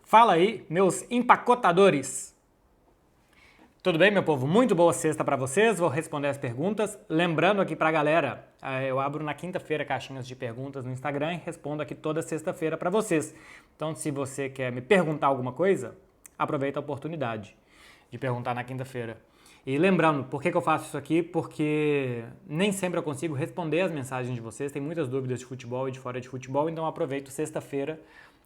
Fala aí, meus empacotadores! Tudo bem, meu povo? Muito boa sexta para vocês. Vou responder as perguntas. Lembrando aqui pra galera, eu abro na quinta-feira caixinhas de perguntas no Instagram e respondo aqui toda sexta-feira para vocês. Então, se você quer me perguntar alguma coisa, aproveita a oportunidade de perguntar na quinta-feira. E lembrando, por que eu faço isso aqui? Porque nem sempre eu consigo responder as mensagens de vocês, tem muitas dúvidas de futebol e de fora de futebol, então eu aproveito sexta-feira,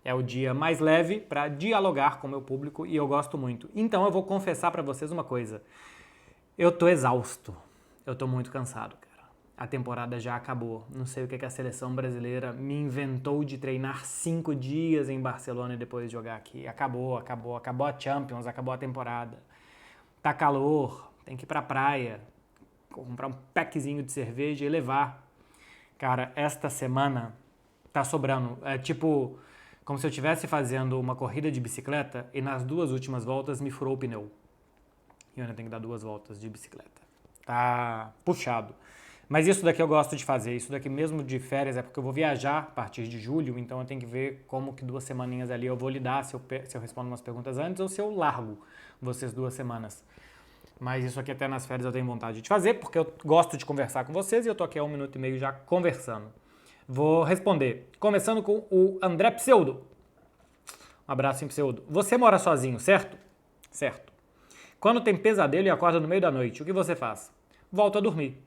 é o dia mais leve para dialogar com o meu público e eu gosto muito. Então eu vou confessar para vocês uma coisa, eu tô exausto, eu tô muito cansado, cara. A temporada já acabou, não sei o que a seleção brasileira me inventou de treinar 5 dias em Barcelona e depois jogar aqui. Acabou a Champions, acabou a temporada. Tá calor, tem que ir pra praia, comprar um packzinho de cerveja e levar. Cara, esta semana tá sobrando. É tipo, como se eu estivesse fazendo uma corrida de bicicleta e nas 2 últimas voltas me furou o pneu. E eu ainda tenho que dar 2 voltas de bicicleta. Tá puxado. Mas isso daqui eu gosto de fazer. Isso daqui mesmo de férias é porque eu vou viajar a partir de julho, então eu tenho que ver como que 2 semaninhas ali eu vou lidar, se eu respondo umas perguntas antes ou se eu largo vocês 2 semanas. Mas isso aqui até nas férias eu tenho vontade de fazer, porque eu gosto de conversar com vocês e eu tô aqui há 1 minuto e meio já conversando. Vou responder. Começando com o André Pseudo. Um abraço em Pseudo. Você mora sozinho, certo? Certo. Quando tem pesadelo e acorda no meio da noite, o que você faz? Volto a dormir.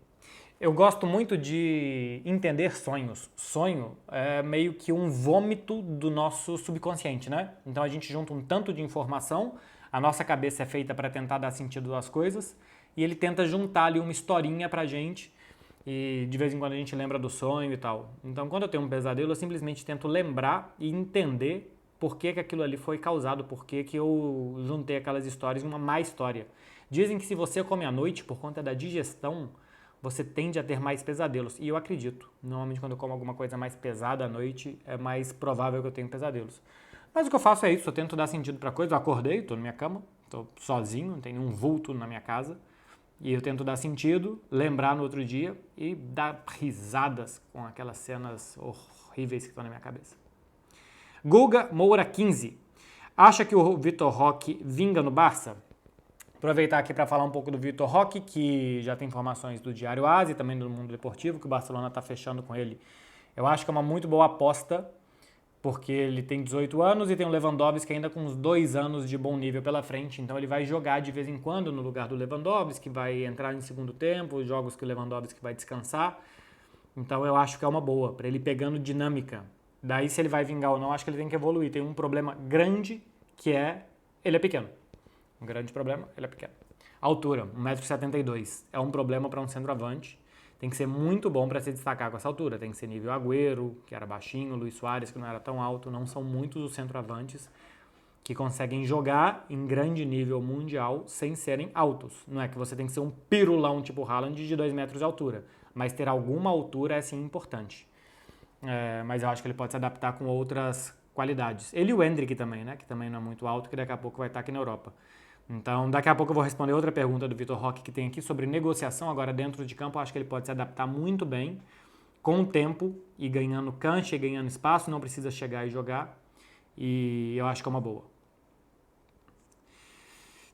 Eu gosto muito de entender sonhos. Sonho é meio que um vômito do nosso subconsciente, né? Então a gente junta um tanto de informação, a nossa cabeça é feita para tentar dar sentido às coisas, e ele tenta juntar ali uma historinha pra gente, e de vez em quando a gente lembra do sonho e tal. Então quando eu tenho um pesadelo, eu simplesmente tento lembrar e entender por que aquilo ali foi causado, por que eu juntei aquelas histórias em uma má história. Dizem que se você come à noite por conta da digestão, você tende a ter mais pesadelos. E eu acredito. Normalmente quando eu como alguma coisa mais pesada à noite, é mais provável que eu tenha pesadelos. Mas o que eu faço é isso, eu tento dar sentido pra coisa. Eu acordei, tô na minha cama, tô sozinho, não tem nenhum vulto na minha casa. E eu tento dar sentido, lembrar no outro dia e dar risadas com aquelas cenas horríveis que estão na minha cabeça. Guga Moura 15. Acha que o Vitor Roque vinga no Barça? Aproveitar aqui para falar um pouco do Vitor Roque, que já tem informações do Diário AS e também do Mundo Deportivo, que o Barcelona está fechando com ele. Eu acho que é uma muito boa aposta, porque ele tem 18 anos e tem o Lewandowski ainda com uns 2 anos de bom nível pela frente, então ele vai jogar de vez em quando no lugar do Lewandowski, vai entrar em segundo tempo, jogos que o Lewandowski vai descansar. Então eu acho que é uma boa, para ele pegando dinâmica. Daí se ele vai vingar ou não, acho que ele tem que evoluir. Tem um problema grande, que é ele é pequeno. Um grande problema, ele é pequeno. Altura, 1,72 m. É um problema para um centroavante. Tem que ser muito bom para se destacar com essa altura. Tem que ser nível Agüero, que era baixinho, Luis Suárez, que não era tão alto. Não são muitos os centroavantes que conseguem jogar em grande nível mundial sem serem altos. Não é que você tem que ser um pirulão tipo Haaland de 2 metros de altura, mas ter alguma altura é sim importante. Mas eu acho que ele pode se adaptar com outras qualidades. Ele e o Endrick também, né? Que também não é muito alto, que daqui a pouco vai estar aqui na Europa. Então, daqui a pouco eu vou responder outra pergunta do Vitor Roque que tem aqui sobre negociação agora dentro de campo. Eu acho que ele pode se adaptar muito bem com o tempo e ganhando cancha e ganhando espaço. Não precisa chegar e jogar. E eu acho que é uma boa.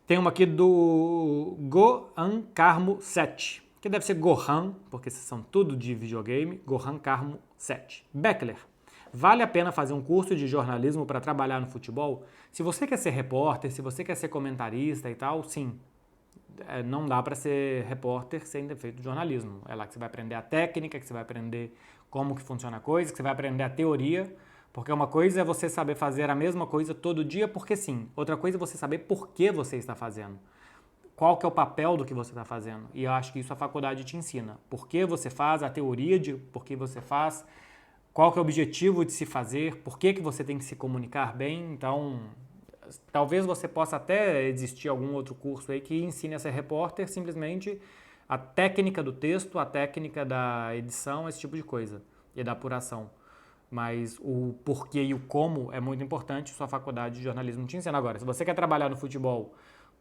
Tem uma aqui do Gohan Carmo 7, que deve ser Gohan, porque esses são tudo de videogame. Gohan Carmo 7. Beckler. Vale a pena fazer um curso de jornalismo para trabalhar no futebol? Se você quer ser repórter, se você quer ser comentarista e tal, sim. Não dá para ser repórter sem ter feito jornalismo. É lá que você vai aprender a técnica, que você vai aprender como que funciona a coisa, que você vai aprender a teoria. Porque uma coisa é você saber fazer a mesma coisa todo dia porque sim. Outra coisa é você saber por que você está fazendo. Qual que é o papel do que você está fazendo. E eu acho que isso a faculdade te ensina. Por que você faz, a teoria de por que você faz, qual que é o objetivo de se fazer, por que você tem que se comunicar bem. Então, talvez você possa até existir algum outro curso aí que ensine a ser repórter simplesmente a técnica do texto, a técnica da edição, esse tipo de coisa, e da apuração. Mas o porquê e o como é muito importante, sua faculdade de jornalismo te ensina. Agora, se você quer trabalhar no futebol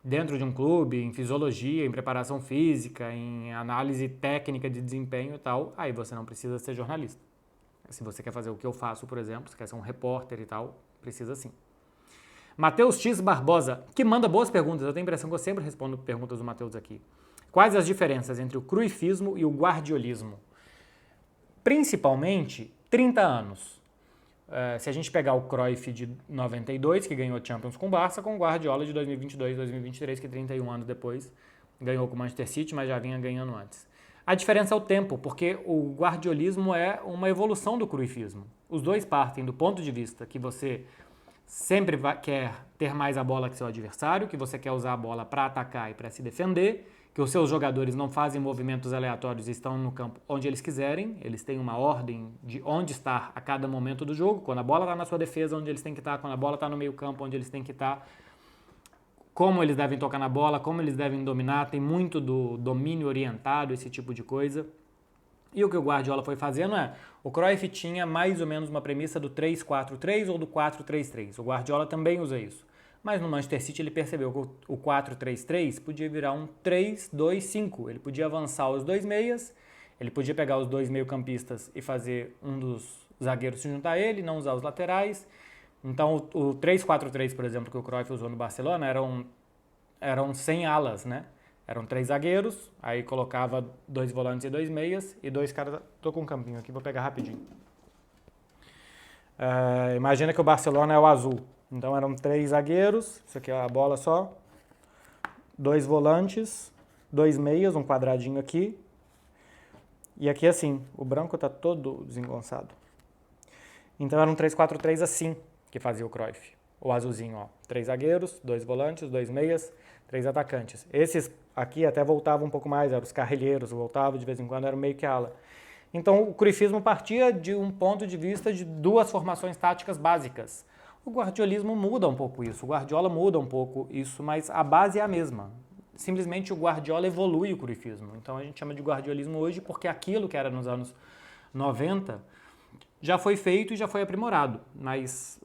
dentro de um clube, em fisiologia, em preparação física, em análise técnica de desempenho e tal, aí você não precisa ser jornalista. Se você quer fazer o que eu faço, por exemplo, se quer ser um repórter e tal, precisa sim. Matheus X Barbosa, que manda boas perguntas. Eu tenho a impressão que eu sempre respondo perguntas do Matheus aqui. Quais as diferenças entre o cruifismo e o guardiolismo? Principalmente 30 anos. Se a gente pegar o Cruyff de 92, que ganhou Champions com o Barça, com o Guardiola de 2022, 2023, que 31 anos depois ganhou com o Manchester City, mas já vinha ganhando antes. A diferença é o tempo, porque o guardiolismo é uma evolução do cruifismo. Os dois partem do ponto de vista que você sempre quer ter mais a bola que seu adversário, que você quer usar a bola para atacar e para se defender, que os seus jogadores não fazem movimentos aleatórios e estão no campo onde eles quiserem, eles têm uma ordem de onde estar a cada momento do jogo, quando a bola está na sua defesa, onde eles têm que estar, quando a bola está no meio campo, onde eles têm que estar, como eles devem tocar na bola, como eles devem dominar, tem muito do domínio orientado, esse tipo de coisa. E o que o Guardiola foi fazendo o Cruyff tinha mais ou menos uma premissa do 3-4-3 ou do 4-3-3, o Guardiola também usa isso. Mas no Manchester City ele percebeu que o 4-3-3 podia virar um 3-2-5. Ele podia avançar os dois meias, ele podia pegar os dois meio-campistas e fazer um dos zagueiros se juntar a ele, não usar os laterais. Então o 3-4-3, por exemplo, que o Cruyff usou no Barcelona, eram sem alas, né? Eram 3 zagueiros, aí colocava 2 volantes e 2 meias e 2 caras... Tô com um campinho aqui, vou pegar rapidinho. Imagina que o Barcelona é o azul. Então eram 3 zagueiros, isso aqui é a bola só, 2 volantes, 2 meias, um quadradinho aqui. E aqui assim, o branco tá todo desengonçado. Então era um 3-4-3 assim que fazia o Cruyff. O azulzinho, ó. 3 zagueiros, 2 volantes, 2 meias, 3 atacantes. Esses aqui até voltavam um pouco mais, eram os carrilheiros, voltavam de vez em quando, era meio que ala. Então o cruyffismo partia de um ponto de vista de 2 formações táticas básicas. O guardiolismo muda um pouco isso, o Guardiola muda um pouco isso, mas a base é a mesma. Simplesmente o Guardiola evolui o cruyffismo. Então a gente chama de guardiolismo hoje porque aquilo que era nos anos 90 já foi feito e já foi aprimorado. Mas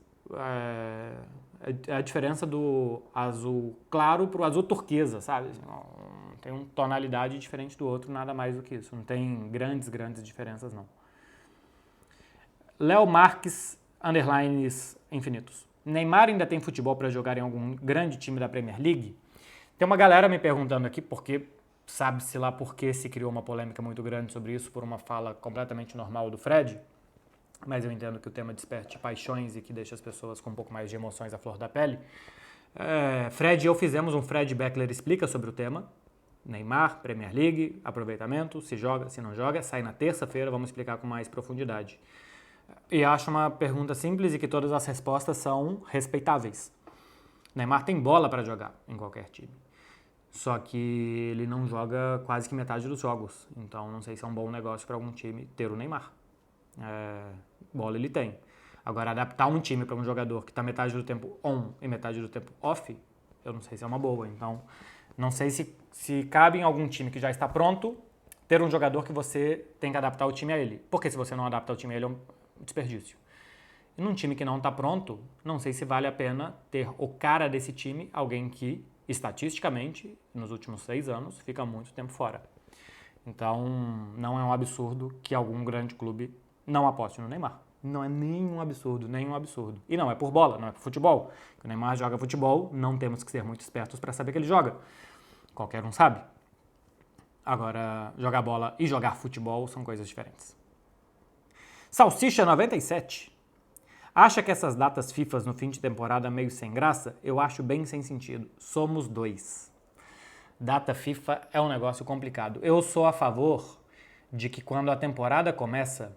a diferença do azul claro para o azul turquesa, sabe? Tem uma tonalidade diferente do outro, nada mais do que isso. Não tem grandes diferenças, não. Léo Marques, underlines infinitos. Neymar ainda tem futebol para jogar em algum grande time da Premier League? Tem uma galera me perguntando aqui porque sabe-se lá por que se criou uma polêmica muito grande sobre isso por uma fala completamente normal do Fred, mas eu entendo que o tema desperte paixões e que deixa as pessoas com um pouco mais de emoções à flor da pele. Fred e eu fizemos um Fred Beckler Explica sobre o tema. Neymar, Premier League, aproveitamento, se joga, se não joga, sai na terça-feira, vamos explicar com mais profundidade. E acho uma pergunta simples e que todas as respostas são respeitáveis. Neymar tem bola para jogar em qualquer time. Só que ele não joga quase que metade dos jogos. Então não sei se é um bom negócio para algum time ter o Neymar. Bola ele tem. Agora, adaptar um time para um jogador que está metade do tempo on e metade do tempo off, eu não sei se é uma boa. Então, não sei se cabe em algum time que já está pronto ter um jogador que você tem que adaptar o time a ele. Porque se você não adapta o time a ele, é um desperdício. E num time que não está pronto, não sei se vale a pena ter o cara desse time, alguém que, estatisticamente, nos últimos 6 anos, fica muito tempo fora. Então, não é um absurdo que algum grande clube não aposte no Neymar. Não é nenhum absurdo. E não é por bola, não é por futebol. O Neymar joga futebol, não temos que ser muito espertos para saber que ele joga. Qualquer um sabe. Agora, jogar bola e jogar futebol são coisas diferentes. Salsicha 97. Acha que essas datas FIFAs no fim de temporada meio sem graça? Eu acho bem sem sentido. Somos 2. Data FIFA é um negócio complicado. Eu sou a favor de que quando a temporada começa,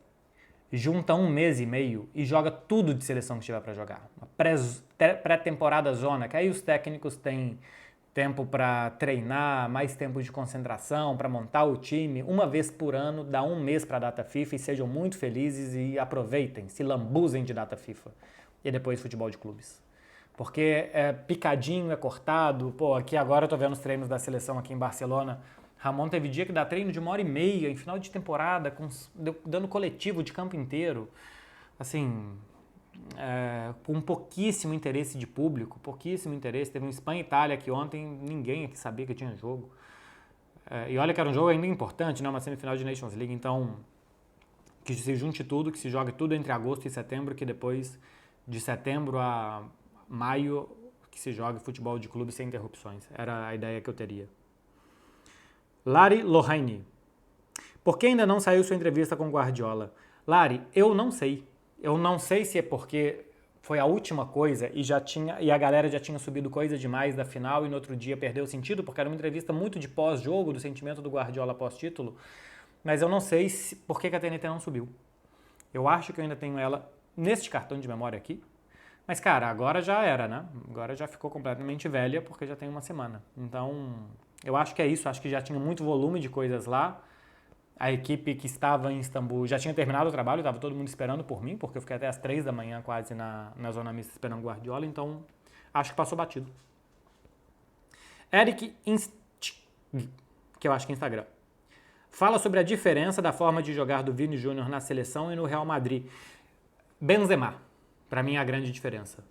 junta 1 mês e meio e joga tudo de seleção que tiver para jogar. Uma pré-temporada zona, que aí os técnicos têm tempo para treinar, mais tempo de concentração, para montar o time. Uma vez por ano, dá 1 mês para a data FIFA e sejam muito felizes e aproveitem, se lambuzem de data FIFA. E depois futebol de clubes. Porque é picadinho, é cortado. Pô, aqui agora eu tô vendo os treinos da seleção aqui em Barcelona. Ramon teve dia que dá treino de 1h30 em final de temporada, dando coletivo de campo inteiro. Assim, com pouquíssimo interesse de público, pouquíssimo interesse. Teve um Espanha e Itália que ontem ninguém aqui sabia que tinha jogo. E olha que era um jogo ainda importante, né? Uma semifinal de Nations League. Então, que se junte tudo, que se jogue tudo entre agosto e setembro, que depois de setembro a maio que se jogue futebol de clube sem interrupções. Era a ideia que eu teria. Lari Lohane. Por que ainda não saiu sua entrevista com Guardiola? Lari, eu não sei. Eu não sei se é porque foi a última coisa e a galera já tinha subido coisa demais da final e no outro dia perdeu o sentido, porque era uma entrevista muito de pós-jogo, do sentimento do Guardiola pós-título. Mas eu não sei por que a TNT não subiu. Eu acho que eu ainda tenho ela neste cartão de memória aqui. Mas, cara, agora já era, né? Agora já ficou completamente velha porque já tem uma semana. Então, eu acho que é isso. Acho que já tinha muito volume de coisas lá. A equipe que estava em Istambul já tinha terminado o trabalho, estava todo mundo esperando por mim, porque eu fiquei até as 3 da manhã quase na zona mista esperando o Guardiola, então acho que passou batido. Eric Inst, que eu acho que é Instagram. Fala sobre a diferença da forma de jogar do Vini Júnior na seleção e no Real Madrid. Benzema, para mim é a grande diferença.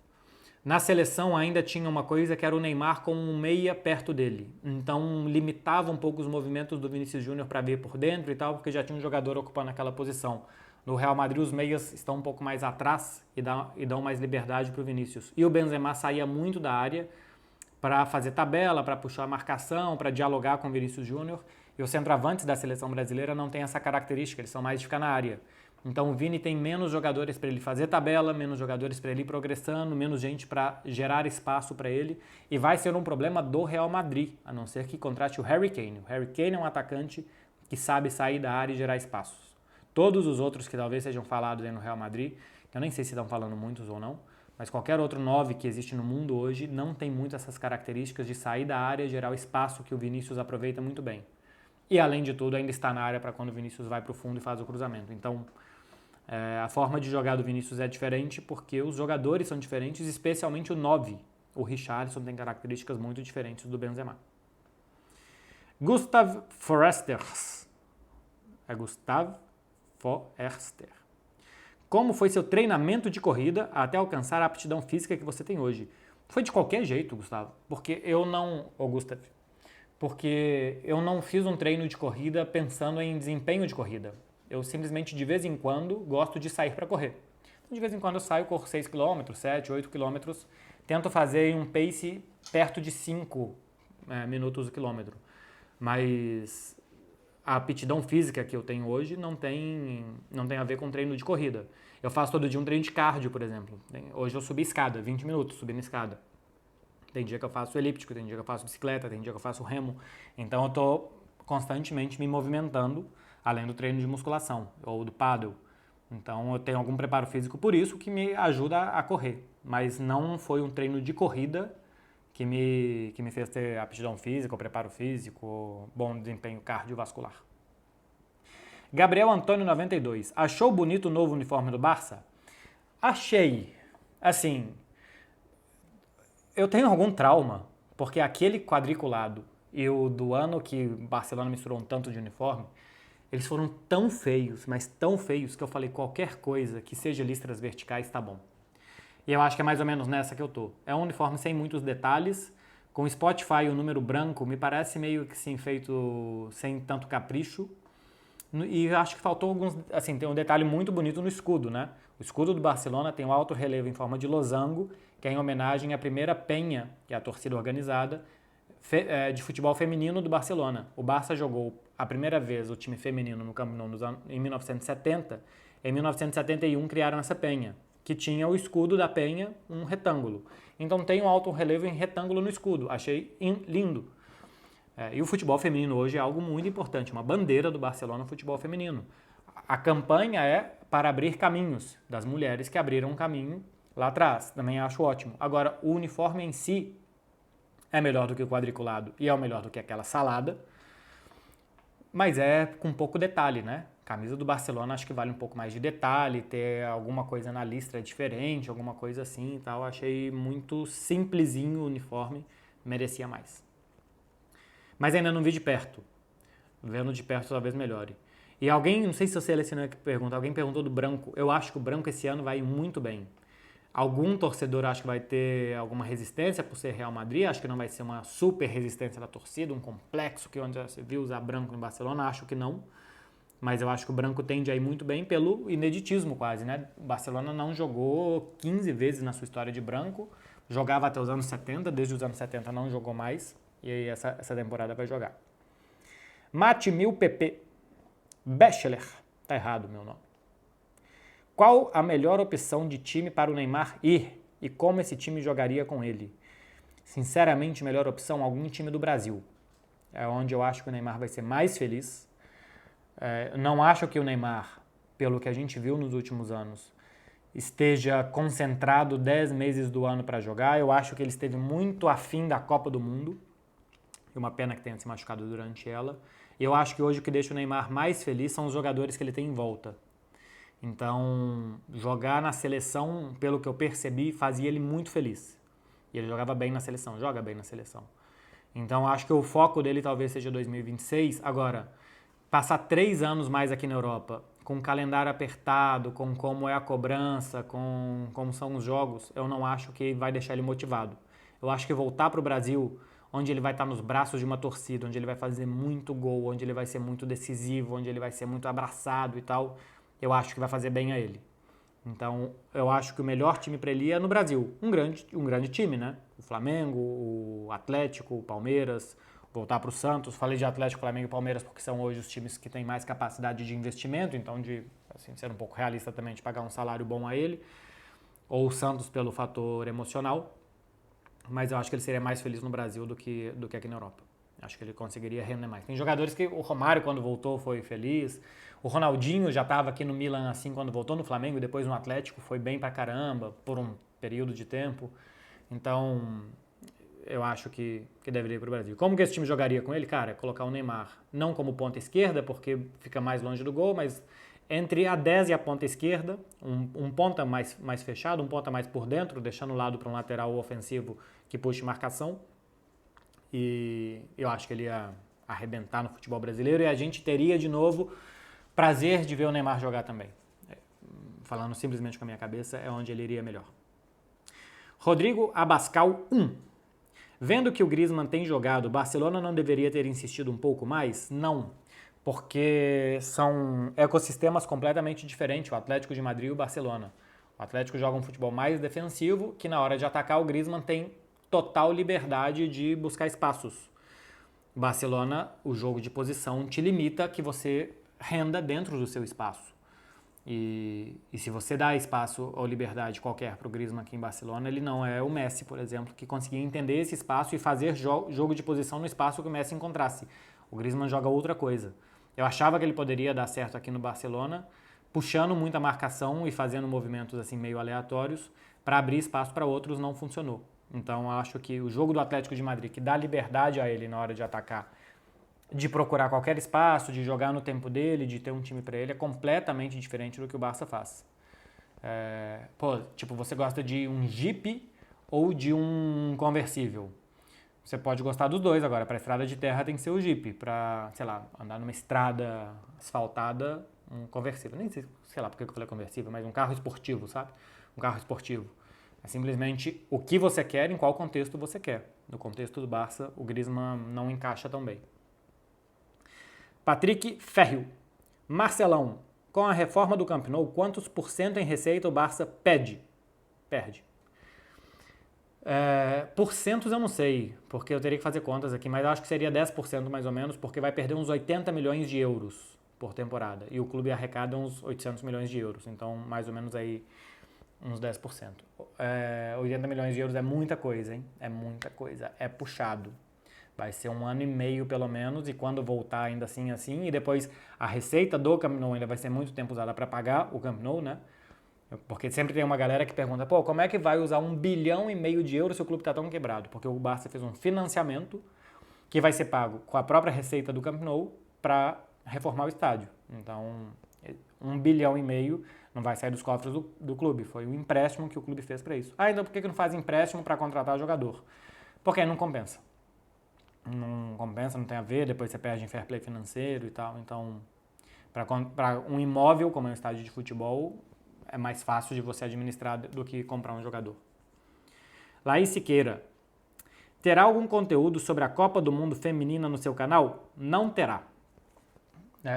Na seleção ainda tinha uma coisa que era o Neymar com um meia perto dele. Então limitava um pouco os movimentos do Vinícius Júnior para ver por dentro e tal, porque já tinha um jogador ocupando aquela posição. No Real Madrid os meias estão um pouco mais atrás e dão mais liberdade para o Vinícius. E o Benzema saía muito da área para fazer tabela, para puxar a marcação, para dialogar com o Vinícius Júnior. E os centroavantes da seleção brasileira não têm essa característica, eles são mais de ficar na área. Então o Vini tem menos jogadores para ele fazer tabela, menos jogadores para ele ir progressando, menos gente para gerar espaço para ele. E vai ser um problema do Real Madrid, a não ser que contrate o Harry Kane. O Harry Kane é um atacante que sabe sair da área e gerar espaços. Todos os outros que talvez sejam falados aí no Real Madrid, eu nem sei se estão falando muitos ou não, mas qualquer outro 9 que existe no mundo hoje não tem muito essas características de sair da área e gerar o espaço que o Vinícius aproveita muito bem. E além de tudo ainda está na área para quando o Vinícius vai para o fundo e faz o cruzamento. Então a forma de jogar do Vinícius é diferente porque os jogadores são diferentes, especialmente o 9. O Richarlison tem características muito diferentes do Benzema. Gustav Forster. É Gustav Forster. Como foi seu treinamento de corrida até alcançar a aptidão física que você tem hoje? Foi de qualquer jeito, Gustavo, porque eu não fiz um treino de corrida pensando em desempenho de corrida. Eu simplesmente, de vez em quando, gosto de sair para correr. De vez em quando eu saio, corro 6 km, 7, 8 km, tento fazer um pace perto de 5 minutos o quilômetro. Mas a aptidão física que eu tenho hoje não tem a ver com treino de corrida. Eu faço todo dia um treino de cardio, por exemplo. Hoje eu subi escada, 20 minutos subindo escada. Tem dia que eu faço elíptico, tem dia que eu faço bicicleta, tem dia que eu faço remo. Então eu estou constantemente me movimentando, além do treino de musculação ou do paddle. Então eu tenho algum preparo físico por isso que me ajuda a correr. Mas não foi um treino de corrida que me fez ter aptidão física, ou preparo físico, ou bom desempenho cardiovascular. Gabriel Antônio 92. Achou bonito o novo uniforme do Barça? Achei. Assim, eu tenho algum trauma, porque aquele quadriculado e o do ano que o Barcelona misturou um tanto de uniforme, eles foram tão feios, mas tão feios, que eu falei qualquer coisa que seja listras verticais tá bom. E eu acho que é mais ou menos nessa que eu tô. É um uniforme sem muitos detalhes, com Spotify e o número branco, me parece meio que sim, feito sem tanto capricho. E eu acho que faltou alguns, assim, tem um detalhe muito bonito no escudo, né? O escudo do Barcelona tem um alto relevo em forma de losango, que é em homenagem à primeira penha, que é a torcida organizada, de futebol feminino do Barcelona. O Barça jogou a primeira vez o time feminino no Camp Nou em 1970. Em 1971 criaram essa penha, que tinha o escudo da penha, um retângulo. Então tem um alto relevo em retângulo no escudo. Achei lindo. E o futebol feminino hoje é algo muito importante, uma bandeira do Barcelona no futebol feminino. A campanha é para abrir caminhos, das mulheres que abriram um caminho lá atrás. Também acho ótimo. Agora, o uniforme em si é melhor do que o quadriculado e é o melhor do que aquela salada, mas é com pouco detalhe, né? Camisa do Barcelona acho que vale um pouco mais de detalhe, ter alguma coisa na listra diferente, alguma coisa assim e tal. Achei muito simplesinho o uniforme, merecia mais. Mas ainda não vi de perto. Vendo de perto talvez melhore. E alguém, não sei se você selecionou aqui pergunta, alguém perguntou do branco. Eu acho que o branco esse ano vai muito bem. Algum torcedor acho que vai ter alguma resistência por ser Real Madrid, acho que não vai ser uma super resistência da torcida, um complexo que onde você viu usar branco no Barcelona, acho que não. mas eu acho que o branco tende a ir muito bem pelo ineditismo quase, né? O Barcelona não jogou 15 vezes na sua história de branco, jogava até os anos 70, desde os anos 70 não jogou mais, e aí essa temporada vai jogar. Matimil PP, Bachelor, tá errado o meu nome. Qual a melhor opção de time para o Neymar ir e como esse time jogaria com ele? Sinceramente, melhor opção, algum time do Brasil. É onde eu acho que o Neymar vai ser mais feliz. Não acho que o Neymar, pelo que a gente viu nos últimos anos, esteja concentrado 10 meses do ano para jogar. Eu acho que ele esteve muito afim da Copa do Mundo. E uma pena que tenha se machucado durante ela. E eu acho que hoje o que deixa o Neymar mais feliz são os jogadores que ele tem em volta. Então, jogar na seleção, pelo que eu percebi, fazia ele muito feliz. E ele jogava bem na seleção, joga bem na seleção. Então, acho que o foco dele talvez seja 2026. Agora, passar 3 anos mais aqui na Europa, com o calendário apertado, com como é a cobrança, com como são os jogos, eu não acho que vai deixar ele motivado. Eu acho que voltar para o Brasil, onde ele vai estar nos braços de uma torcida, onde ele vai fazer muito gol, onde ele vai ser muito decisivo, onde ele vai ser muito abraçado e tal, eu acho que vai fazer bem a ele. Então, eu acho que o melhor time para ele é no Brasil. Um grande time, né? O Flamengo, o Atlético, o Palmeiras, voltar para o Santos. Falei de Atlético, Flamengo e Palmeiras porque são hoje os times que têm mais capacidade de investimento, então de assim, ser um pouco realista também, de pagar um salário bom a ele. Ou o Santos pelo fator emocional. Mas eu acho que ele seria mais feliz no Brasil do que aqui na Europa. Acho que ele conseguiria render mais. Tem jogadores que o Romário, quando voltou, foi feliz. O Ronaldinho já estava aqui no Milan assim quando voltou no Flamengo e depois no Atlético, foi bem pra caramba por um período de tempo. Então, eu acho que deveria ir pro Brasil. Como que esse time jogaria com ele? Cara, é colocar o Neymar não como ponta esquerda, porque fica mais longe do gol, mas entre a 10 e a ponta esquerda, um ponta mais fechado, um ponta mais por dentro, deixando o lado para um lateral ofensivo que puxe marcação. E eu acho que ele ia arrebentar no futebol brasileiro e a gente teria de novo prazer de ver o Neymar jogar também. Falando simplesmente com a minha cabeça, é onde ele iria melhor. Rodrigo Abascal 1. Vendo que o Griezmann tem jogado, o Barcelona não deveria ter insistido um pouco mais? Não, porque são ecossistemas completamente diferentes, o Atlético de Madrid e o Barcelona. O Atlético joga um futebol mais defensivo, que na hora de atacar o Griezmann tem total liberdade de buscar espaços. Barcelona, o jogo de posição te limita que você renda dentro do seu espaço. E se você dá espaço ou liberdade qualquer para o Griezmann aqui em Barcelona, ele não é o Messi, por exemplo, que conseguia entender esse espaço e fazer jogo de posição no espaço que o Messi encontrasse. O Griezmann joga outra coisa. Eu achava que ele poderia dar certo aqui no Barcelona, puxando muita marcação e fazendo movimentos assim meio aleatórios para abrir espaço para outros, não funcionou. Então, eu acho que o jogo do Atlético de Madrid, que dá liberdade a ele na hora de atacar, de procurar qualquer espaço, de jogar no tempo dele, de ter um time para ele, é completamente diferente do que o Barça faz. Você gosta de um Jeep ou de um conversível? Você pode gostar dos dois agora. Para estrada de terra tem que ser o Jeep. Para, sei lá, andar numa estrada asfaltada, um conversível. Nem sei lá porque eu falei conversível, mas um carro esportivo, sabe? Um carro esportivo. É simplesmente o que você quer, em qual contexto você quer. No contexto do Barça, o Griezmann não encaixa tão bem. Patrick Ferrio. Marcelão. Com a reforma do Camp Nou, quantos % em receita o Barça perde? Perde. Porcentos eu não sei, porque eu teria que fazer contas aqui, mas eu acho que seria 10% mais ou menos, porque vai perder uns 80 milhões de euros por temporada. E o clube arrecada uns 800 milhões de euros, então mais ou menos aí uns 10%. 80 milhões de euros é muita coisa, hein? É muita coisa, é puxado. Vai ser 1 ano e meio pelo menos, e quando voltar ainda assim, e depois a receita do Camp Nou ainda vai ser muito tempo usada para pagar o Camp Nou, né? Porque sempre tem uma galera que pergunta, como é que vai usar 1,5 bilhão de euros se o clube está tão quebrado? Porque o Barça fez um financiamento que vai ser pago com a própria receita do Camp Nou para reformar o estádio. Então, 1,5 bilhão não vai sair dos cofres do clube. Foi um empréstimo que o clube fez para isso. Então por que não faz empréstimo para contratar jogador? Porque aí não compensa. Não compensa, não tem a ver, depois você perde em fair play financeiro e tal. Então, para um imóvel, como é um estádio de futebol, é mais fácil de você administrar do que comprar um jogador. Laís Siqueira. Terá algum conteúdo sobre a Copa do Mundo Feminina no seu canal? Não terá.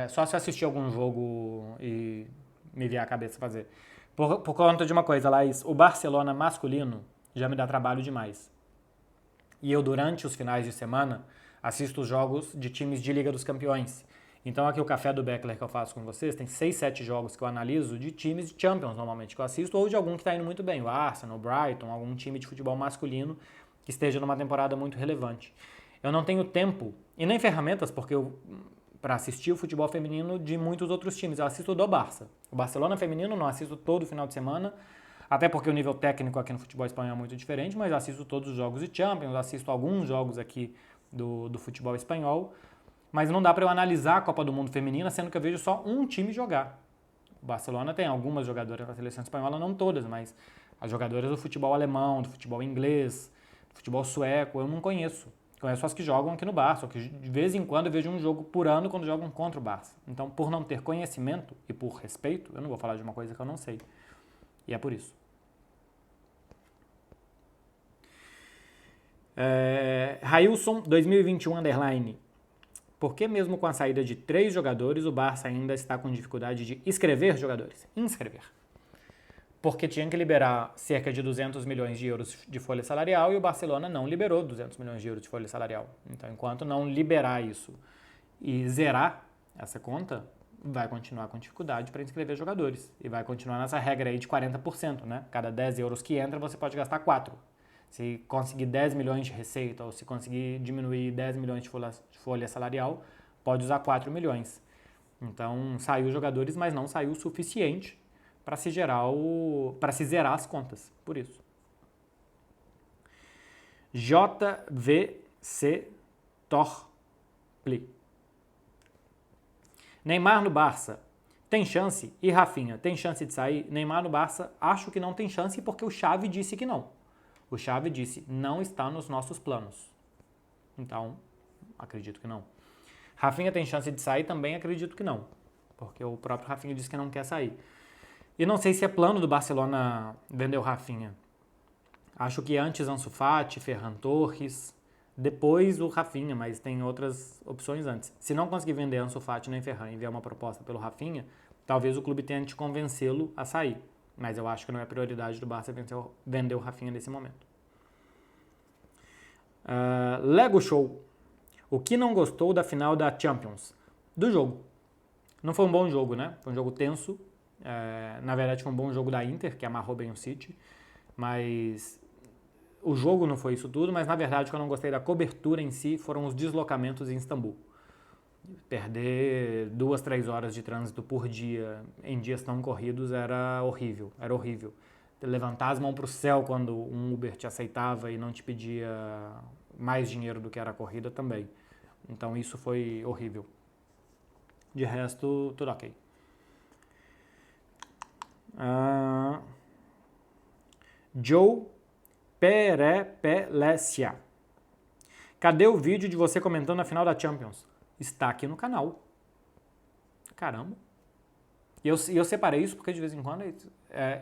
Só se assistir algum jogo e me vier a cabeça fazer. Por conta de uma coisa, Laís, o Barcelona masculino já me dá trabalho demais. E eu, durante os finais de semana, assisto os jogos de times de Liga dos Campeões. Então aqui o Café do Beckler que eu faço com vocês, tem 6, 7 jogos que eu analiso de times de Champions, normalmente, que eu assisto, ou de algum que está indo muito bem, o Arsenal, o Brighton, algum time de futebol masculino que esteja numa temporada muito relevante. Eu não tenho tempo e nem ferramentas, porque para assistir o futebol feminino de muitos outros times. Eu assisto do Barça. O Barcelona feminino não assisto todo final de semana, até porque o nível técnico aqui no futebol espanhol é muito diferente, mas assisto todos os jogos de Champions, assisto alguns jogos aqui do futebol espanhol, mas não dá para eu analisar a Copa do Mundo feminina, sendo que eu vejo só um time jogar. O Barcelona tem algumas jogadoras na seleção espanhola, não todas, mas as jogadoras do futebol alemão, do futebol inglês, do futebol sueco, eu não conheço. Conheço as que jogam aqui no Barça, que de vez em quando eu vejo um jogo por ano quando jogam contra o Barça. Então, por não ter conhecimento e por respeito, eu não vou falar de uma coisa que eu não sei. E é por isso. Railson 2021 underline. Por que mesmo com a saída de 3 jogadores, o Barça ainda está com dificuldade de escrever jogadores? Inscrever. Porque tinha que liberar cerca de 200 milhões de euros de folha salarial e o Barcelona não liberou 200 milhões de euros de folha salarial. Então, enquanto não liberar isso e zerar essa conta, vai continuar com dificuldade para inscrever jogadores. E vai continuar nessa regra aí de 40%, né? Cada 10 euros que entra, você pode gastar 4. Se conseguir 10 milhões de receita ou se conseguir diminuir 10 milhões de folha salarial, pode usar 4 milhões. Então, saiu jogadores, mas não saiu o suficiente para se zerar as contas, por isso. JVC Torpli. Neymar no Barça tem chance? E Rafinha, tem chance de sair? Neymar no Barça, acho que não tem chance porque o Xavi disse que não. O Xavi disse, não está nos nossos planos. Então, acredito que não. Rafinha tem chance de sair? Também acredito que não. Porque o próprio Rafinha disse que não quer sair. E não sei se é plano do Barcelona vender o Rafinha. Acho que antes Ansu Fati, Ferran Torres, depois o Rafinha, mas tem outras opções antes. Se não conseguir vender Ansu Fati nem Ferran e vier uma proposta pelo Rafinha, talvez o clube tente convencê-lo a sair. Mas eu acho que não é prioridade do Barça vender o Rafinha nesse momento. Lego Show. O que não gostou da final da Champions? Do jogo. Não foi um bom jogo, né? Foi um jogo tenso. Na verdade, foi um bom jogo da Inter, que amarrou bem o City. Mas o jogo não foi isso tudo. Mas, na verdade, o que eu não gostei da cobertura em si foram os deslocamentos em Istambul. Perder 2, 3 horas de trânsito por dia em dias tão corridos era horrível, Levantar as mãos para o céu quando um Uber te aceitava e não te pedia mais dinheiro do que era a corrida também. Então isso foi horrível. De resto, tudo ok. Joe Perepelecia. Cadê o vídeo de você comentando a final da Champions? Está aqui no canal. Caramba. E eu separei isso porque de vez em quando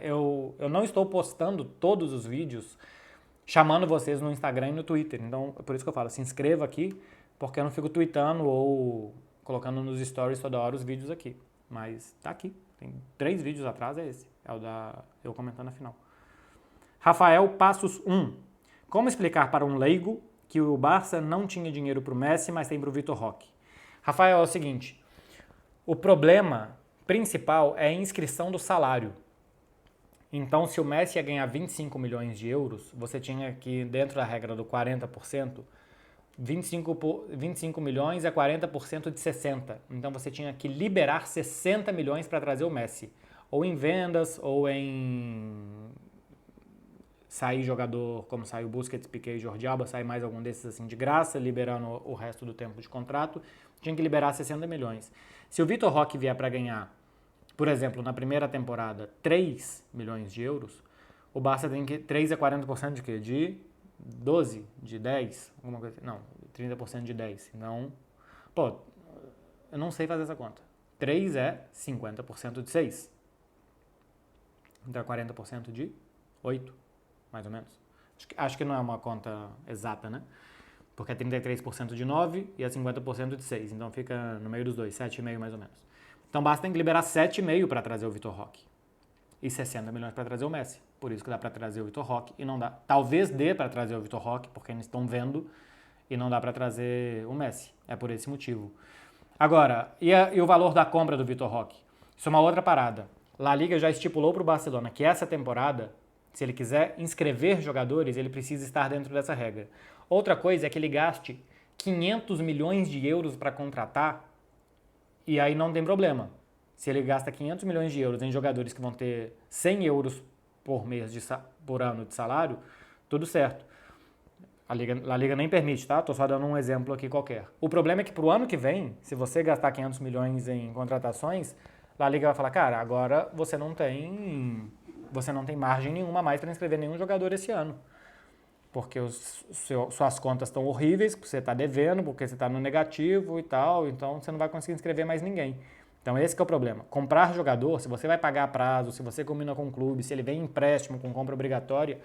eu não estou postando todos os vídeos chamando vocês no Instagram e no Twitter. Então, é por isso que eu falo, se inscreva aqui, porque eu não fico tweetando ou colocando nos stories toda hora os vídeos aqui. Mas tá aqui. Tem 3 vídeos atrás, é esse. É o da eu comentando a final. Rafael Passos 1. Como explicar para um leigo que o Barça não tinha dinheiro para o Messi, mas tem para o Vitor Roque? Rafael, é o seguinte, o problema principal é a inscrição do salário. Então, se o Messi ia ganhar 25 milhões de euros, você tinha que, dentro da regra do 40%, 25 milhões é 40% de 60. Então, você tinha que liberar 60 milhões para trazer o Messi. Ou em vendas, ou em sair jogador como saiu Busquets, Piqué e Jordi Alba, sair mais algum desses assim de graça, liberando o resto do tempo de contrato, tinha que liberar 60 milhões. Se o Vitor Roque vier para ganhar, por exemplo, na primeira temporada, 3 milhões de euros, o Barça tem que... 3 é 40% de quê? De 12? De 10? Alguma coisa assim. Não, 30% de 10. Então, pô, eu não sei fazer essa conta. 3 é 50% de 6. Então é 40% de 8. Mais ou menos. Acho que não é uma conta exata, né? porque é 33% de 9 e é 50% de 6, então fica no meio dos dois, 7,5 mais ou menos. Então basta tem que liberar 7,5 para trazer o Vitor Roque e 60 milhões para trazer o Messi. Por isso que dá para trazer o Vitor Roque e não dá. Talvez dê para trazer o Vitor Roque, porque eles estão vendo e não dá para trazer o Messi. É por esse motivo. Agora, e o valor da compra do Vitor Roque? Isso é uma outra parada. La Liga já estipulou para o Barcelona que essa temporada, se ele quiser inscrever jogadores, ele precisa estar dentro dessa regra. Outra coisa é que ele gaste 500 milhões de euros para contratar e aí não tem problema. Se ele gasta 500 milhões de euros em jogadores que vão ter 100 euros por mês, por ano de salário, tudo certo. A Liga nem permite, tá? Tô só dando um exemplo aqui qualquer. O problema é que pro ano que vem, se você gastar 500 milhões em contratações, a Liga vai falar, cara, agora você não tem margem nenhuma mais para inscrever nenhum jogador esse ano. Porque suas contas estão horríveis, porque você está devendo, porque você está no negativo e tal, então você não vai conseguir inscrever mais ninguém. Então esse que é o problema. Comprar jogador, se você vai pagar a prazo, se você combina com o clube, se ele vem em empréstimo com compra obrigatória,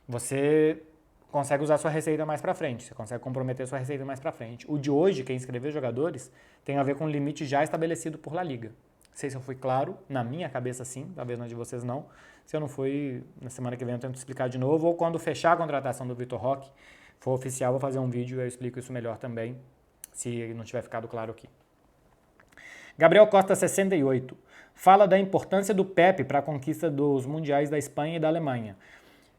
você consegue usar sua receita mais para frente, você consegue comprometer sua receita mais para frente. O de hoje, que é inscrever jogadores, tem a ver com um limite já estabelecido por La Liga. Não sei se eu fui claro, na minha cabeça sim, talvez na de vocês não. Se eu não fui, na semana que vem eu tento explicar de novo, ou quando fechar a contratação do Vitor Roque, for oficial, vou fazer um vídeo e eu explico isso melhor também, se não tiver ficado claro aqui. Gabriel Costa 68 fala da importância do Pepe para a conquista dos mundiais da Espanha e da Alemanha.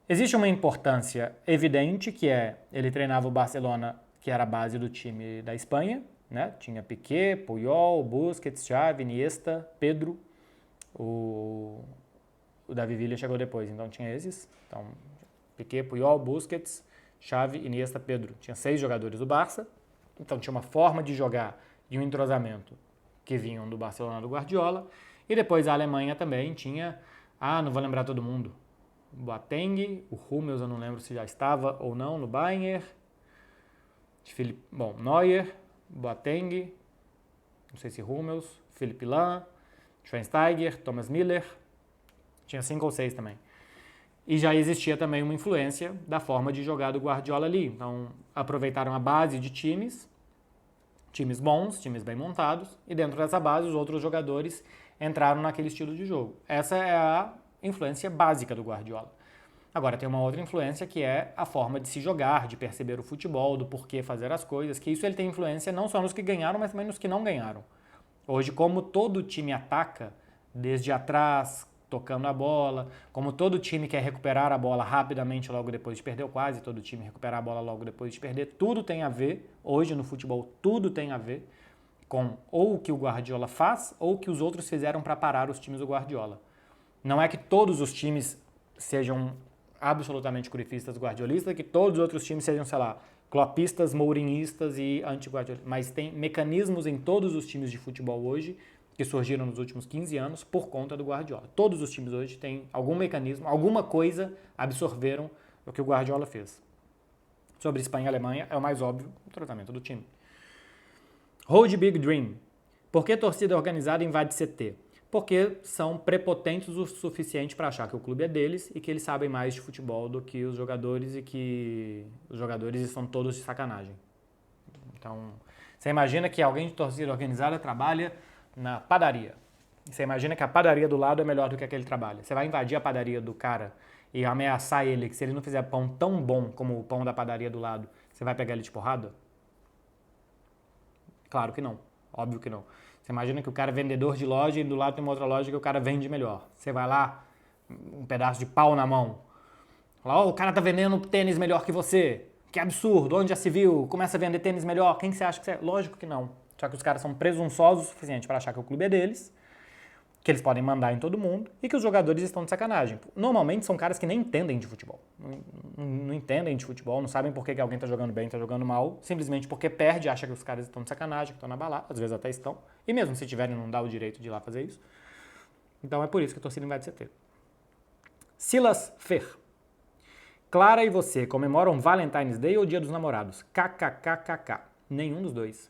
Existe uma importância evidente, que é ele treinava o Barcelona, que era a base do time da Espanha, né? Tinha Piqué, Puyol, Busquets, Xavi, Iniesta, Pedro, o Davi Villa chegou depois, então tinha esses. Então, Piqué, Puyol, Busquets, Xavi, Iniesta, Pedro. Tinha 6 jogadores do Barça, então tinha uma forma de jogar e um entrosamento que vinham do Barcelona do Guardiola. E depois a Alemanha também tinha, não vou lembrar todo mundo, Boateng, o Hummels eu não lembro se já estava ou não no Bayern, Neuer, Boateng, não sei se Hummels, Philipp Lahm, Schweinsteiger, Thomas Müller, tinha 5 ou 6 também. E já existia também uma influência da forma de jogar do Guardiola ali. Então aproveitaram a base de times bons, times bem montados, e dentro dessa base os outros jogadores entraram naquele estilo de jogo. Essa é a influência básica do Guardiola. Agora tem uma outra influência que é a forma de se jogar, de perceber o futebol, do porquê fazer as coisas, que isso ele tem influência não só nos que ganharam, mas também nos que não ganharam. Hoje, como todo time ataca, desde atrás, tocando a bola, como todo time quer recuperar a bola rapidamente logo depois de perder, ou quase todo time recuperar a bola logo depois de perder, tudo tem a ver, hoje no futebol, tudo tem a ver com ou o que o Guardiola faz ou o que os outros fizeram para parar os times do Guardiola. Não é que todos os times sejam absolutamente corifistas guardiolistas, que todos os outros times sejam, sei lá, clopistas, mourinistas e anti-guardiolistas. Mas tem mecanismos em todos os times de futebol hoje que surgiram nos últimos 15 anos por conta do Guardiola. Todos os times hoje têm algum mecanismo, alguma coisa absorveram o que o Guardiola fez. Sobre Espanha e Alemanha, é o mais óbvio o tratamento do time. Hold Big Dream. Por que torcida organizada invade CT? Porque são prepotentes o suficiente para achar que o clube é deles e que eles sabem mais de futebol do que os jogadores e que os jogadores estão todos de sacanagem. Então, você imagina que alguém de torcida organizada trabalha na padaria. Você imagina que a padaria do lado é melhor do que aquele trabalho. Você vai invadir a padaria do cara e ameaçar ele que se ele não fizer pão tão bom como o pão da padaria do lado, você vai pegar ele de porrada? Claro que não. Óbvio que não. Você imagina que o cara é vendedor de loja e do lado tem uma outra loja que o cara vende melhor. Você vai lá, um pedaço de pau na mão. Fala, o cara tá vendendo tênis melhor que você. Que absurdo, onde já se viu? Começa a vender tênis melhor. Quem você acha que você é? Lógico que não. Só que os caras são presunçosos o suficiente para achar que o clube é deles, que eles podem mandar em todo mundo e que os jogadores estão de sacanagem. Normalmente são caras que nem entendem de futebol. Não entendem de futebol, não sabem por que alguém está jogando bem, está jogando mal, simplesmente porque perde, acha que os caras estão de sacanagem, que estão na balada, às vezes até estão, e mesmo se tiverem não dá o direito de ir lá fazer isso. Então é por isso que a torcida invade CT. Silas Fer. Clara e você comemoram Valentine's Day ou Dia dos Namorados? KKKKK. Nenhum dos dois.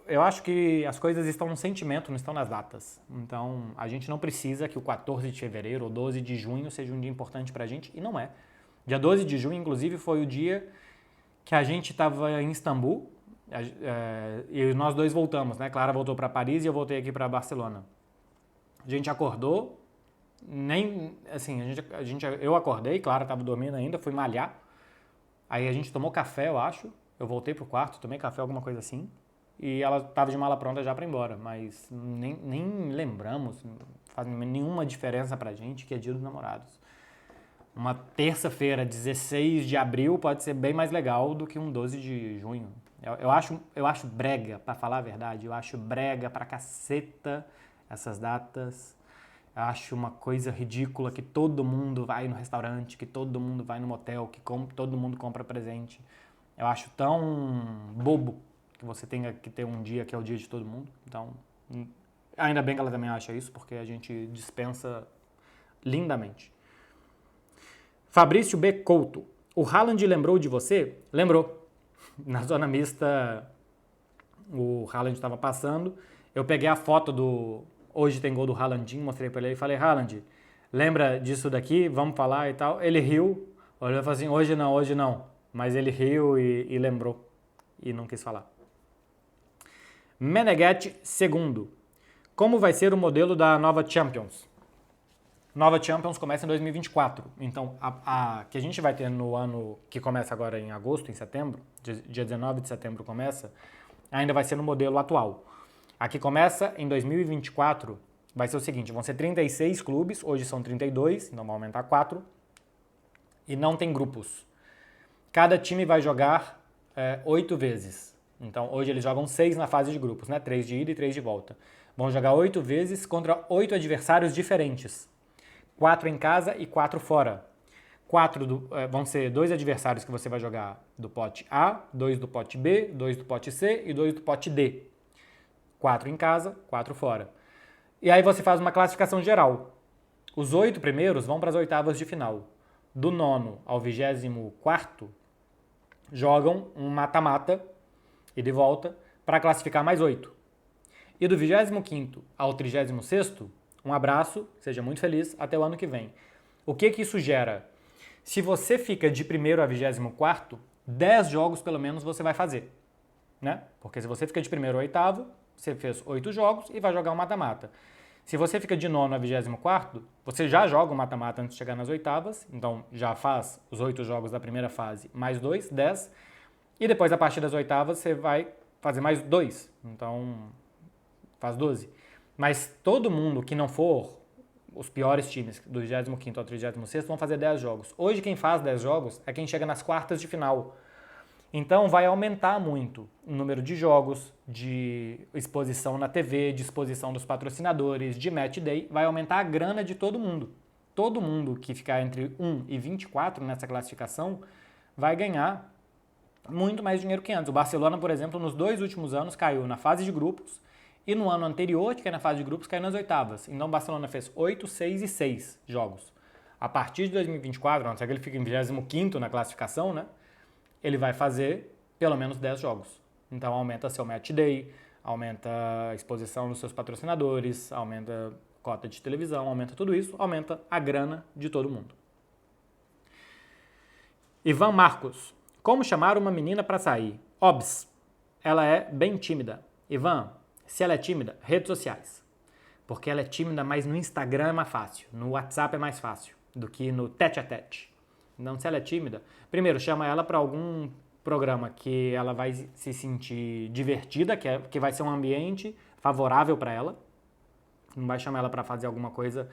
Eu acho que as coisas estão no sentimento, não estão nas datas. Então, a gente não precisa que o 14 de fevereiro ou 12 de junho seja um dia importante pra gente, e não é. Dia 12 de junho, inclusive, foi o dia que a gente estava em Istambul e nós dois voltamos, né? Clara voltou para Paris e eu voltei aqui para Barcelona. A gente acordou, nem assim, eu acordei, Clara estava dormindo ainda, fui malhar. Aí a gente tomou café, eu acho. Eu voltei pro quarto, tomei café, alguma coisa assim. E ela estava de mala pronta já para ir embora, mas nem lembramos, não faz nenhuma diferença pra gente que é Dia dos Namorados. Uma terça-feira, 16 de abril, pode ser bem mais legal do que um 12 de junho. Eu acho brega, pra falar a verdade, eu acho brega pra caceta essas datas. Eu acho uma coisa ridícula que todo mundo vai no restaurante, que todo mundo vai no motel, que todo mundo compra presente. Eu acho tão bobo que você tenha que ter um dia que é o dia de todo mundo. Então, ainda bem que ela também acha isso, porque a gente dispensa lindamente. Fabrício B. Couto. O Haaland lembrou de você? Lembrou. Na zona mista, o Haaland estava passando. Eu peguei a foto do Hoje Tem Gol do Haalandinho, mostrei para ele e falei, Haaland, lembra disso daqui? Vamos falar e tal. Ele riu, olhou e falou assim, hoje não. Mas ele riu e lembrou e não quis falar. Meneghetti II. Como vai ser o modelo da nova Champions? Nova Champions começa em 2024. Então, a que a gente vai ter no ano que começa agora em agosto, em setembro, dia 19 de setembro começa, ainda vai ser no modelo atual. A que começa em 2024 vai ser o seguinte, vão ser 36 clubes, hoje são 32, então vai aumentar 4, e não tem grupos. Cada time vai jogar 8 vezes. Então, hoje eles jogam 6 na fase de grupos, né? 3 de ida e 3 de volta. Vão jogar 8 vezes contra 8 adversários diferentes. 4 em casa e 4 fora. Vão ser 2 adversários que você vai jogar do pote A, 2 do pote B, 2 do pote C e 2 do pote D. 4 em casa, 4 fora. E aí você faz uma classificação geral. Os 8 primeiros vão para as oitavas de final. Do 9º ao 24º jogam um mata-mata e de volta para classificar mais 8. E do 25º ao 36º, um abraço, seja muito feliz, até o ano que vem. O que isso gera? Se você fica de 1º a 24º, 10 jogos pelo menos você vai fazer, né? Porque se você fica de 1º a 8º, você fez 8 jogos e vai jogar um mata-mata. Se você fica de 9º a 24º, você já joga um mata-mata antes de chegar nas oitavas, então já faz os 8 jogos da primeira fase, mais 2, 10, e depois a partir das oitavas você vai fazer mais 2, então faz 12. Mas todo mundo que não for os piores times, do 25º ao 36º, vão fazer 10 jogos. Hoje quem faz 10 jogos é quem chega nas quartas de final. Então vai aumentar muito o número de jogos, de exposição na TV, de exposição dos patrocinadores, de match day, vai aumentar a grana de todo mundo. Todo mundo que ficar entre 1 e 24 nessa classificação vai ganhar muito mais dinheiro que antes. O Barcelona, por exemplo, nos 2 últimos anos caiu na fase de grupos e no ano anterior, que é na fase de grupos, caiu nas oitavas. Então o Barcelona fez 8, 6 e 6 jogos. A partir de 2024, a não ser que ele fique em 25º na classificação, né? Ele vai fazer pelo menos 10 jogos. Então aumenta seu match day, aumenta a exposição dos seus patrocinadores, aumenta a cota de televisão, aumenta tudo isso, aumenta a grana de todo mundo. Ivan Marcos. Como chamar uma menina para sair? Obs. Ela é bem tímida. Ivan, se ela é tímida, redes sociais. Porque ela é tímida, mas no Instagram é mais fácil. No WhatsApp é mais fácil do que no tete-a-tete. Então, se ela é tímida, primeiro, chama ela para algum programa que ela vai se sentir divertida, que vai ser um ambiente favorável para ela. Não vai chamar ela para fazer alguma coisa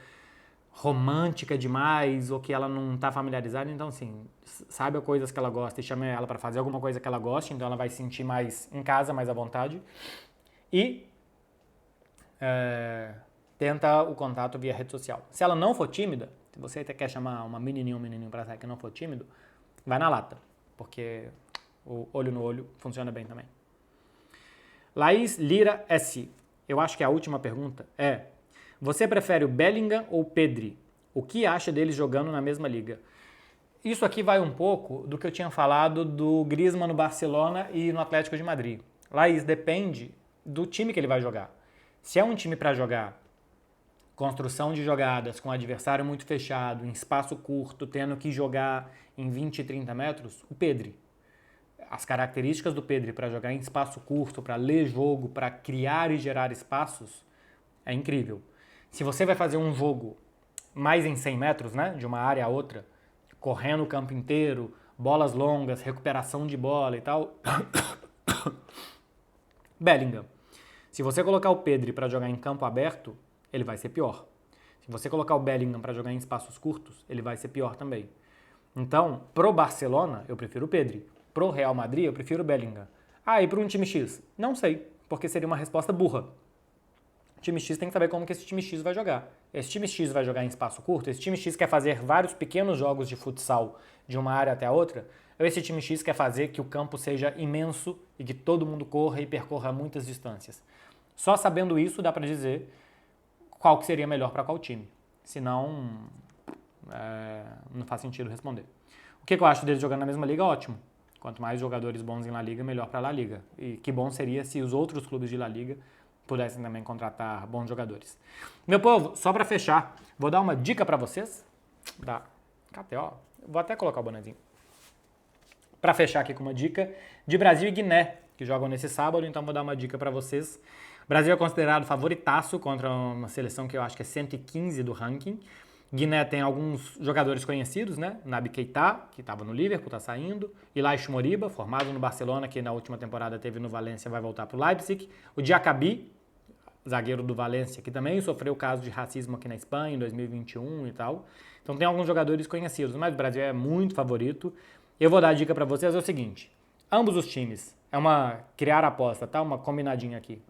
romântica demais ou que ela não está familiarizada. Então, assim, saiba coisas que ela gosta e chame ela para fazer alguma coisa que ela goste. Então, ela vai se sentir mais em casa, mais à vontade. E tenta o contato via rede social. Se ela não for tímida, se você até quer chamar uma menininha ou um menininho pra sair que não for tímido, vai na lata, porque o olho no olho funciona bem também. Laís Lira S. Eu acho que a última pergunta é: você prefere o Bellingham ou o Pedri? O que acha deles jogando na mesma liga? Isso aqui vai um pouco do que eu tinha falado do Griezmann no Barcelona e no Atlético de Madrid. Laís, depende do time que ele vai jogar. Se é um time para jogar construção de jogadas com adversário muito fechado, em espaço curto, tendo que jogar em 20 e 30 metros, o Pedri. as características do Pedri para jogar em espaço curto, para ler jogo, para criar e gerar espaços, é incrível. Se você vai fazer um jogo mais em 100 metros, né, de uma área a outra, correndo o campo inteiro, bolas longas, recuperação de bola e tal, Bellingham. Se você colocar o Pedri para jogar em campo aberto, ele vai ser pior. Se você colocar o Bellingham para jogar em espaços curtos, ele vai ser pior também. Então, pro Barcelona, eu prefiro o Pedri. Pro Real Madrid, eu prefiro o Bellingham. Ah, e para um time X? Não sei, porque seria uma resposta burra. O time X tem que saber como que esse time X vai jogar. Esse time X vai jogar em espaço curto, esse time X quer fazer vários pequenos jogos de futsal de uma área até a outra, ou esse time X quer fazer que o campo seja imenso e que todo mundo corra e percorra muitas distâncias. Só sabendo isso dá para dizer qual que seria melhor para qual time. Senão, não faz sentido responder. O que eu acho dele jogando na mesma liga? Ótimo. Quanto mais jogadores bons em La Liga, melhor para La Liga. E que bom seria se os outros clubes de La Liga pudessem também contratar bons jogadores. Meu povo, só para fechar, vou dar uma dica para vocês da KTO. Vou até colocar o bonezinho. Para fechar aqui com uma dica de Brasil e Guiné, que jogam nesse sábado, então vou dar uma dica para vocês. O Brasil é considerado favoritaço contra uma seleção que eu acho que é 115 do ranking. Guiné tem alguns jogadores conhecidos, né? Naby Keita, que estava no Liverpool, está saindo. Ilaix Moriba, formado no Barcelona, que na última temporada teve no Valência, vai voltar para o Leipzig. O Diacabi, zagueiro do Valência, que também sofreu caso de racismo aqui na Espanha em 2021 e tal. Então tem alguns jogadores conhecidos, mas o Brasil é muito favorito. Eu vou dar a dica para vocês, é o seguinte. Ambos os times, criar aposta, tá? Uma combinadinha aqui.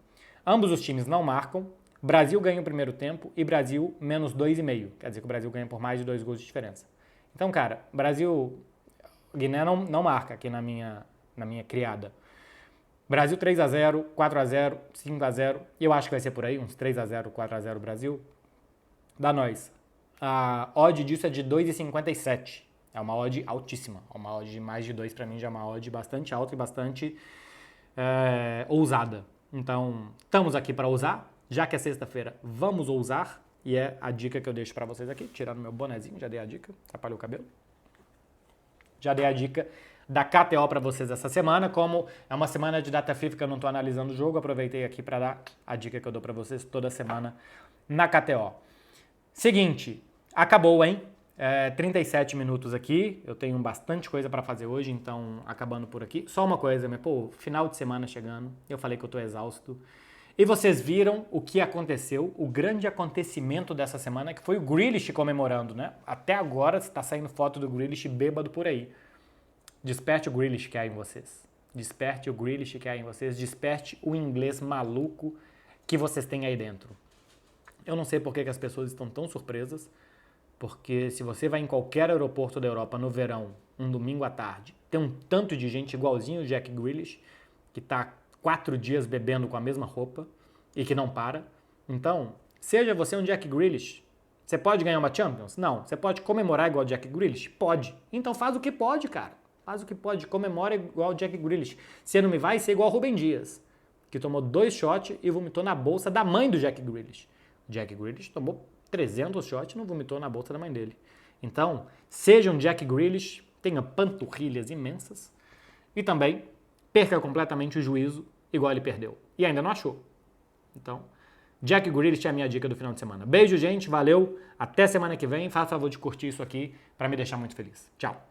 Ambos os times não marcam. Brasil ganha o primeiro tempo e Brasil menos 2,5. Quer dizer que o Brasil ganha por mais de 2 gols de diferença. Então, cara, Guiné não marca aqui na minha criada. Brasil 3-0, 4-0, 5-0. E eu acho que vai ser por aí, uns 3-0, 4-0 Brasil. Dá nós. A odd disso é de 2,57. É uma odd altíssima. Uma odd de mais de 2 para mim já é uma odd bastante alta e bastante ousada. Então, estamos aqui para ousar. Já que é sexta-feira, vamos ousar. E é a dica que eu deixo para vocês aqui. Tirando meu bonezinho, já dei a dica. Atrapalhou o cabelo. Já dei a dica da KTO para vocês essa semana. Como é uma semana de data FIFA que eu não estou analisando o jogo, aproveitei aqui para dar a dica que eu dou para vocês toda semana na KTO. Seguinte, acabou, hein? 37 minutos aqui. Eu tenho bastante coisa para fazer hoje, então acabando por aqui. Só uma coisa, final de semana chegando. Eu falei que eu estou exausto. E vocês viram o que aconteceu, o grande acontecimento dessa semana, que foi o Grealish comemorando, né? Até agora está saindo foto do Grealish bêbado por aí. Desperte o Grealish que há em vocês. Desperte o Grealish que há em vocês. Desperte o inglês maluco que vocês têm aí dentro. Eu não sei por que as pessoas estão tão surpresas, porque se você vai em qualquer aeroporto da Europa no verão, um domingo à tarde, tem um tanto de gente igualzinho o Jack Grealish, que está 4 dias bebendo com a mesma roupa e que não para. Então, seja você um Jack Grealish, você pode ganhar uma Champions? Não. Você pode comemorar igual o Jack Grealish? Pode. Então faz o que pode, cara. Faz o que pode. Comemora igual o Jack Grealish. Você não me vai ser igual o Rubem Dias, que tomou 2 shots e vomitou na bolsa da mãe do Jack Grealish. O Jack Grealish tomou 300 shots e não vomitou na bolsa da mãe dele. Então, seja um Jack Grealish, tenha panturrilhas imensas e também perca completamente o juízo, igual ele perdeu. E ainda não achou. Então, Jack Grealish é a minha dica do final de semana. Beijo, gente. Valeu. Até semana que vem. Faça favor de curtir isso aqui para me deixar muito feliz. Tchau.